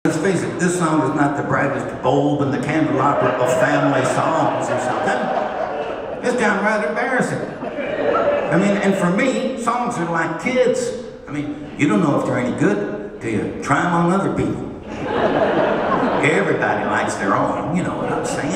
Let's face it, this song is not the brightest bulb in the candelabra of family songs or something. It's downright embarrassing. I mean, and for me, songs are like kids. I mean, you don't know if they're any good till you try them on other people. Everybody likes their own, you know what I'm saying?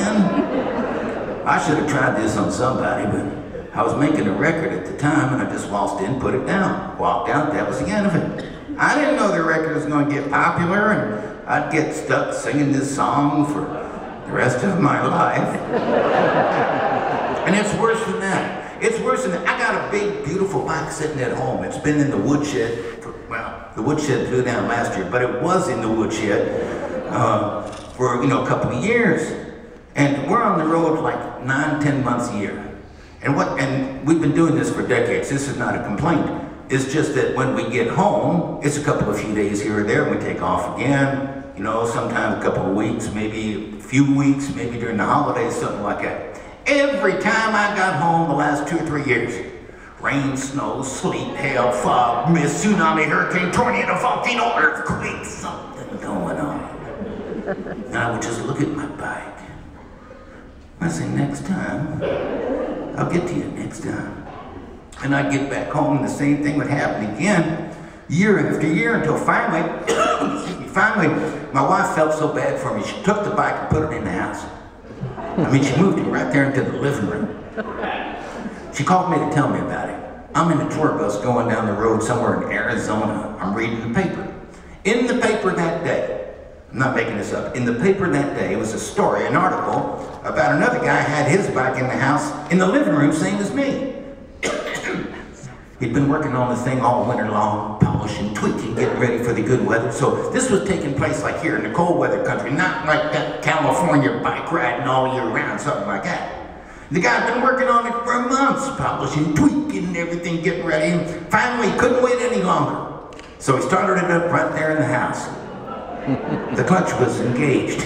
I should have tried this on somebody, but I was making a record at the time and I just waltzed in, put it down, walked out, that was the end of it. I didn't know the record was going to get popular and I'd get stuck singing this song for the rest of my life. And it's worse than that. It's worse than that. I got a big, beautiful bike sitting at home. It's been in the woodshed for, well, the woodshed blew down last year, but it was in the woodshed for, you know, a couple of years. And we're on the road like 9, 10 months a year. And we've been doing this for decades. This is not a complaint. It's just that when we get home, it's a couple of few days here or there, and we take off again. You know, sometimes a couple of weeks, maybe a few weeks, maybe during the holidays, something like that. Every time I got home the last 2 or 3 years, rain, snow, sleet, hail, fog, mist, tsunami, hurricane, tornado, volcano, earthquake, something going on. And I would just look at my bike. I say, next time, I'll get to you next time. And I'd get back home and the same thing would happen again, year after year, until finally, my wife felt so bad for me, she took the bike and put it in the house. I mean, she moved it right there into the living room. She called me to tell me about it. I'm in a tour bus going down the road somewhere in Arizona. I'm reading the paper. In the paper that day, I'm not making this up, in the paper that day was a story, an article about another guy had his bike in the house, in the living room, same as me. He'd been working on the thing all winter long, polishing, tweaking, getting ready for the good weather. So this was taking place like here in the cold weather country, not like that California bike riding all year round, something like that. The guy'd been working on it for months, polishing, tweaking, and everything, getting ready. And finally, he couldn't wait any longer. So he started it up right there in the house. The clutch was engaged.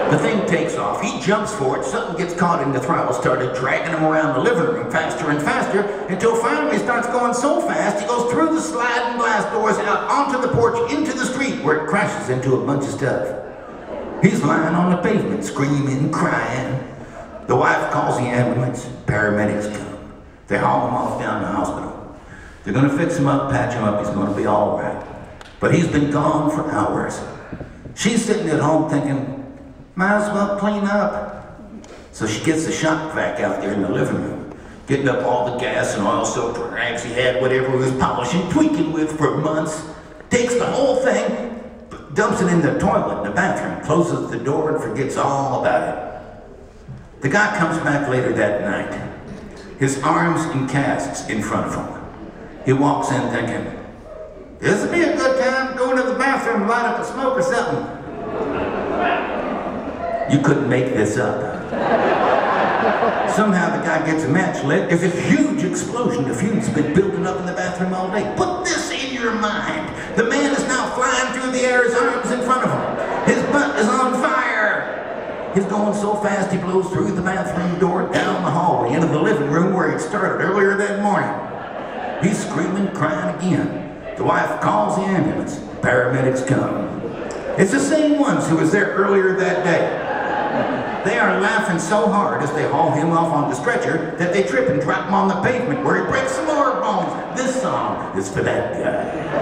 The thing takes off, he jumps for it, something gets caught in the throttle, started dragging him around the living room faster and faster, until finally he starts going so fast, he goes through the sliding glass doors, out onto the porch, into the street, where it crashes into a bunch of stuff. He's lying on the pavement, screaming, crying. The wife calls the ambulance, paramedics come. They haul him off down to the hospital. They're gonna fix him up, patch him up, he's gonna be all right. But he's been gone for hours. She's sitting at home thinking, might as well clean up. So she gets the shop vac out there in the living room, getting up all the gas and oil soaked rags he had, whatever he was polishing, tweaking with for months, takes the whole thing, dumps it in the toilet in the bathroom, closes the door and forgets all about it. The guy comes back later that night, his arms in casts in front of him. He walks in thinking, this would be a good time to go into the bathroom and light up a smoke or something. You couldn't make this up. Somehow the guy gets a match lit. There's a huge explosion. The fume's been building up in the bathroom all day. Put this in your mind. The man is now flying through the air, his arms in front of him. His butt is on fire. He's going so fast he blows through the bathroom door, down the hallway, into the living room where he'd started earlier that morning. He's screaming, crying again. The wife calls the ambulance. Paramedics come. It's the same ones who was there earlier that day. They are laughing so hard as they haul him off on the stretcher that they trip and drop him on the pavement where he breaks some more bones. This song is for that guy.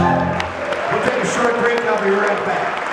We'll take a short break. I'll be right back.